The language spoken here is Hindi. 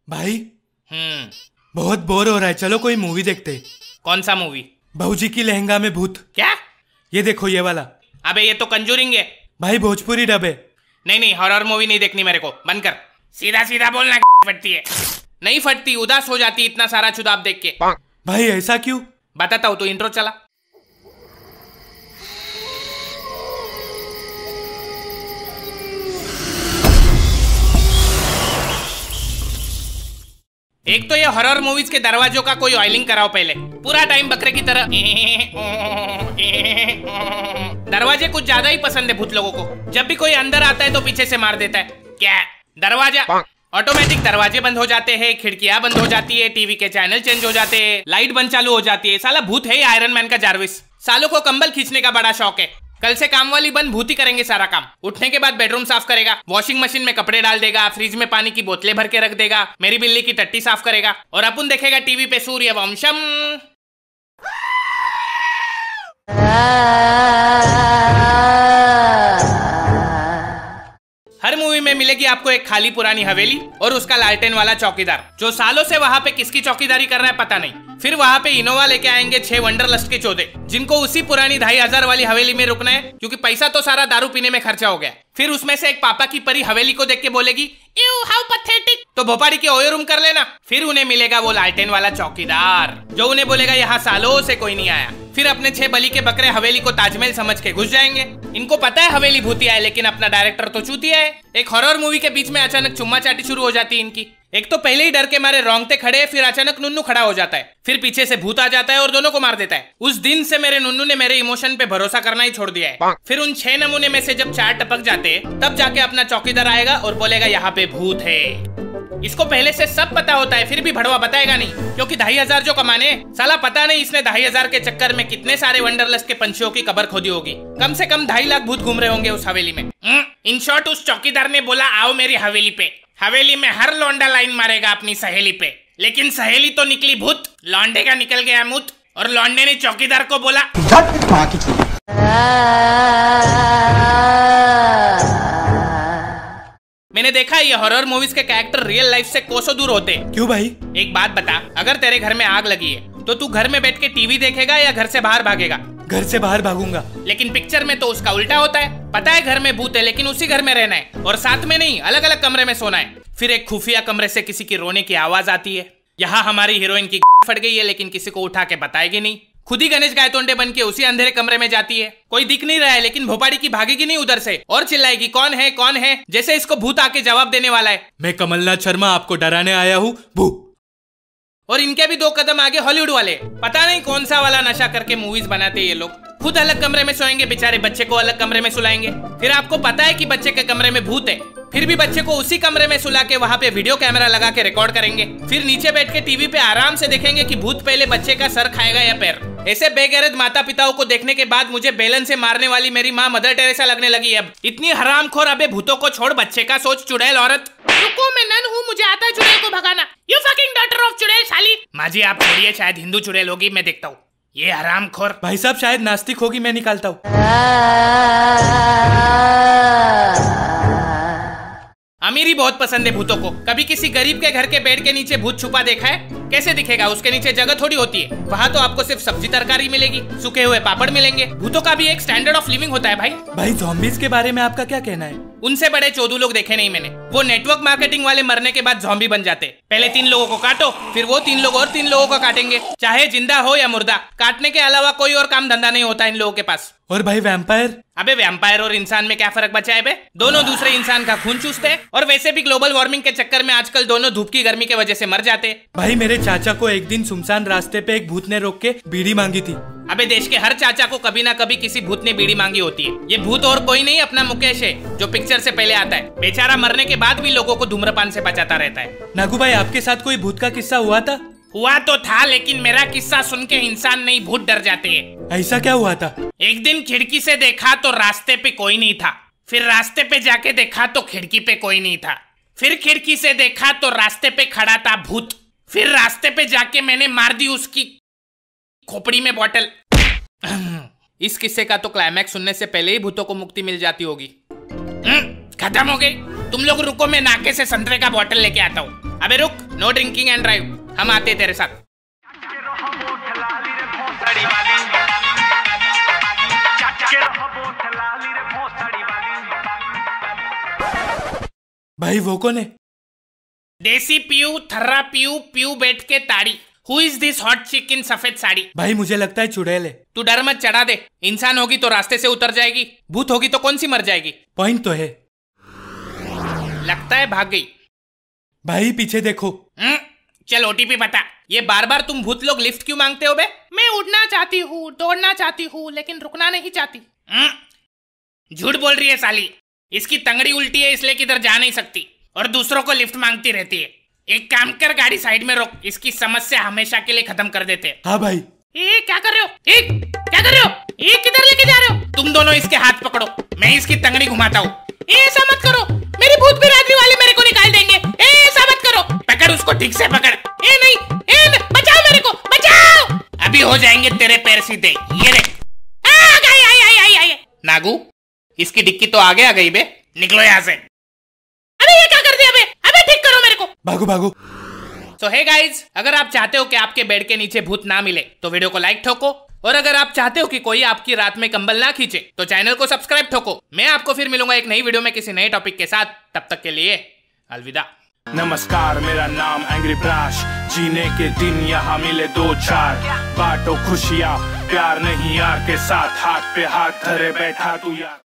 भाई हम्म। बहुत बोर हो रहा है, चलो कोई मूवी देखते हैं। कौन सा मूवी? बहूजी की लहंगा में भूत। क्या? ये देखो ये वाला। अबे ये तो कंजूरिंग है। भाई भोजपुरी डब है। नहीं नहीं, हॉरर मूवी नहीं देखनी मेरे को, बंद कर। सीधा सीधा बोलना फटती है। नहीं फटती, उदास हो जाती इतना सारा चुदाब देख के। भाई ऐसा क्यों? बताता हूँ, तो इंट्रो चला। एक तो ये हॉरर मूवीज के दरवाजों का कोई ऑयलिंग कराओ पहले, पूरा टाइम बकरे की तरह। दरवाजे कुछ ज्यादा ही पसंद है भूत लोगों को। जब भी कोई अंदर आता है तो पीछे से मार देता है। क्या दरवाजा? ऑटोमेटिक दरवाजे बंद हो जाते हैं, खिड़कियां बंद हो जाती है, टीवी के चैनल चेंज हो जाते हैं, लाइट बंद चालू हो जाती है। साला भूत है आयरन मैन का जारविस। सालों को कंबल खींचने का बड़ा शौक है। कल से काम वाली बंद भूत ही करेंगे सारा काम। उठने के बाद बेडरूम साफ करेगा, वॉशिंग मशीन में कपड़े डाल देगा, फ्रिज में पानी की बोतलें भर के रख देगा, मेरी बिल्ली की टट्टी साफ करेगा, और अपन देखेगा टीवी पे सूर्यवंशम। हर मूवी में मिलेगी आपको एक खाली पुरानी हवेली और उसका लालटेन वाला चौकीदार, जो सालों से वहां पे किसकी चौकीदारी कर रहा है पता नहीं। फिर वहां पे इनोवा लेके आएंगे 6 वंडरलस्ट के चौधे, जिनको उसी पुरानी 2500 वाली हवेली में रुकना है, क्योंकि पैसा तो सारा दारू पीने में खर्चा हो गया। फिर उसमें से एक पापा की परी हवेली को देख के बोलेगी, "Ew, how pathetic!" तो भोपाड़ी के ओयो रूम कर लेना। फिर उन्हें मिलेगा वो लालटेन वाला चौकीदार, जो उन्हें बोलेगा यहाँ सालों से कोई नहीं आया। फिर अपने 6 बलि के बकरे हवेली को ताजमहल समझ के घुस जाएंगे। इनको पता है हवेली भूतिया है, लेकिन अपना डायरेक्टर तो चूतिया है। एक हॉरर मूवी के बीच में अचानक चुम्मा चाटी शुरू हो जाती है इनकी। एक तो पहले ही डर के मारे रोंगटे खड़े, फिर अचानक नुन्नू खड़ा हो जाता है, फिर पीछे से भूत आ जाता है और दोनों को मार देता है। उस दिन से मेरे नुन्नू ने मेरे इमोशन पे भरोसा करना ही छोड़ दिया है। फिर उन 6 नमूने में से जब 4 टपक जाते, तब जाके अपना चौकीदार आएगा और बोलेगा यहाँ पे भूत है। इसको पहले से सब पता होता है, फिर भी भड़वा बताएगा नहीं, क्योंकि 2500 जो कमाने, साला पता नहीं इसने 2500 के चक्कर में कितने सारे वंडरलस्ट के पंछियों की कब्र खोदी होगी। कम से कम 2.5 लाख भूत घूम रहे होंगे उस हवेली में। इन शॉर्ट, उस चौकीदार ने बोला, आओ मेरी हवेली पे। हवेली में हर लौंडा लाइन मारेगा अपनी सहेली पे, लेकिन सहेली तो निकली भूत। लौंडे का निकल गया मुत, और लौंडे ने चौकीदार को बोला, मैंने देखा ये हॉरर मूवीज के कैरेक्टर रियल लाइफ से कोसों दूर होते हैं। क्यों भाई? एक बात बता, अगर तेरे घर में आग लगी है तो तू घर में बैठ के टीवी देखेगा या घर से बाहर भागेगा? घर से बाहर भागूंगा। लेकिन पिक्चर में तो उसका उल्टा होता है। पता है घर में भूत है, लेकिन उसी घर में रहना है, और साथ में नहीं, अलग अलग कमरे में सोना है। फिर एक खुफिया कमरे से किसी की रोने की आवाज आती है। यहाँ हमारी हीरोइन की फट गई है, लेकिन किसी को उठा के बताएगी नहीं। खुद ही गणेश गायतोंडे बन के उसी अंधेरे कमरे में जाती है। कोई दिख नहीं रहा है, लेकिन भोपाड़ी की भागेगी नहीं उधर से और चिल्लाएगी, कौन है कौन है, जैसे इसको भूत आके जवाब देने वाला है। मैं कमलनाथ शर्मा आपको डराने आया हूँ भू। और इनके भी 2 कदम आगे हॉलीवुड वाले। पता नहीं कौन सा वाला नशा करके मूवीज बनाते ये लोग। खुद अलग कमरे में सोएंगे, बेचारे बच्चे को अलग कमरे में सुलाएंगे। फिर आपको पता है कि बच्चे के कमरे में भूत है, फिर भी बच्चे को उसी कमरे में सुला के वहाँ पे वीडियो कैमरा लगा के रिकॉर्ड करेंगे। फिर नीचे बैठ के टीवी पे आराम से देखेंगे कि भूत पहले बच्चे का सर खाएगा या पैर। ऐसे बेगैरत माता पिताओं को देखने के बाद मुझे बेलन से मारने वाली मेरी माँ मदर टेरेसा लगने लगी है अब। इतनी हरामखोर। अबे भूतों को छोड़, बच्चे का सोच चुड़ैल औरत। रुको, मैं नन हूँ, मुझे आता है चुड़ैल को भगाना। यू फकिंग डॉटर ऑफ चुड़ैल साली। माँ जी आप छोड़िए, शायद हिंदू चुड़ैल होगी, मैं देखता हूँ। ये हरामखोर। भाई साहब शायद नास्तिक होगी, मैं निकालता हूँ। अमीरी बहुत पसंद है भूतों को। कभी किसी गरीब के घर के बेड के नीचे भूत छुपा देखा है? कैसे दिखेगा? उसके नीचे जगह थोड़ी होती है। वहाँ तो आपको सिर्फ सब्जी तरकारी मिलेगी, सूखे हुए पापड़ मिलेंगे। भूतों का भी एक स्टैंडर्ड ऑफ लिविंग होता है भाई। भाई ज़ॉम्बीज के बारे में आपका क्या कहना है? उनसे बड़े चोदू लोग देखे नहीं मैंने। वो नेटवर्क मार्केटिंग वाले मरने के बाद ज़ॉम्बी बन जाते। पहले 3 लोगों को काटो, फिर वो 3 लोग और 3 लोगों को काटेंगे, चाहे जिंदा हो या मुर्दा। काटने के अलावा कोई और काम धंधा नहीं होता इन लोगों के पास। और भाई वैम्पायर? अबे वैम्पायर और इंसान में क्या फर्क बचा है बे? दोनों दूसरे इंसान का खून चूसते हैं, और वैसे भी ग्लोबल वार्मिंग के चक्कर में आजकल दोनों धूप की गर्मी की वजह से मर जाते। भाई मेरे चाचा को एक दिन सुनसान रास्ते पे एक भूत ने रोक के बीड़ी मांगी थी। अबे देश के हर चाचा को कभी ना कभी किसी भूत ने बीड़ी मांगी होती है। ये भूत और कोई नहीं, अपना मुकेश है, जो पिक्चर से पहले आता है। बेचारा मरने के बाद भी लोगों को धूम्रपान से बचाता रहता है। नागू भाई आपके साथ कोई भूत का किस्सा हुआ था? हुआ तो था, लेकिन मेरा किस्सा सुन के इंसान नहीं भूत डर जाते हैं। ऐसा क्या हुआ था? एक दिन खिड़की से देखा तो रास्ते पे कोई नहीं था। फिर रास्ते पे जाके देखा तो खिड़की पे कोई नहीं था। फिर खिड़की से देखा तो रास्ते पे खड़ा था भूत। फिर रास्ते पे जाके मैंने मार दी उसकी खोपड़ी में बॉटल। इस किस्से का तो क्लाइमैक्स सुनने से पहले ही भूतों को मुक्ति मिल जाती होगी। खत्म हो गई। तुम लोग रुको, मैं नाके से संतरे का बॉटल लेके आता हूँ। अबे रुक, नो ड्रिंकिंग एंड ड्राइव, हम आते तेरे साथ। भाई वो कौन है? देसी पीयू, थर्रा पीयू, पीयू बैठ के ताड़ी। हु इज दिस हॉट चिक इन सफेद साड़ी? भाई मुझे लगता है चुड़ैल है। तू डर मत, चढ़ा दे। इंसान होगी तो रास्ते से उतर जाएगी, भूत होगी तो कौन सी मर जाएगी। पॉइंट तो है। लगता है भाग गई। भाई पीछे देखो। चल ओटीपी बता। ये बार बार तुम भूत लोग लिफ्ट क्यों मांगते हो बे? मैं उड़ना चाहती हूँ, दौड़ना चाहती हूँ, लेकिन रुकना नहीं चाहती। झूठ बोल रही है साली। इसकी तंगड़ी उल्टी है इसलिए किधर जा नहीं सकती और दूसरों को लिफ्ट मांगती रहती है। एक काम कर, गाड़ी साइड में रोक, इसकी समस्या हमेशा के लिए खत्म कर देते हैं। हाँ भाई। ए क्या कर रहे हो? क्या कर रहे हो? किधर लेके जा रहे हो? तुम दोनों इसके हाथ पकड़ो, मैं इसकी तंगड़ी घुमाता हूँ। ऐसा मत करो, मेरी भूत बिरादरी वाले मेरे को निकाल देंगे। ऐसा मत करो, पकड़ उसको, ठीक से पकड़। नहीं, बचाओ मेरे को, बचाओ। अभी हो जाएंगे तेरे पैर सीधे। ये देख। आई। नागू, इसकी डिक्की तो आगे आ गई बे, निकलो यहाँ से। अबे ये क्या कर दिया बे? अबे ठीक करो मेरे को। भागो। So hey guys, अगर आप चाहते हो कि आपके बेड के नीचे भूत ना मिले तो वीडियो को लाइक ठोको, और अगर आप चाहते हो कि कोई आपकी रात में कंबल ना खींचे तो चैनल को सब्सक्राइब ठोको। मैं आपको फिर मिलूंगा एक नई वीडियो में किसी नए टॉपिक के साथ। तब तक के लिए अलविदा। नमस्कार, मेरा नाम एंग्री ब्राश। जीने के दिन यहाँ मिले 2-4, बांटो खुशियाँ, प्यार नहीं यार के साथ, हाथ पे हाथ धरे बैठा तू यार।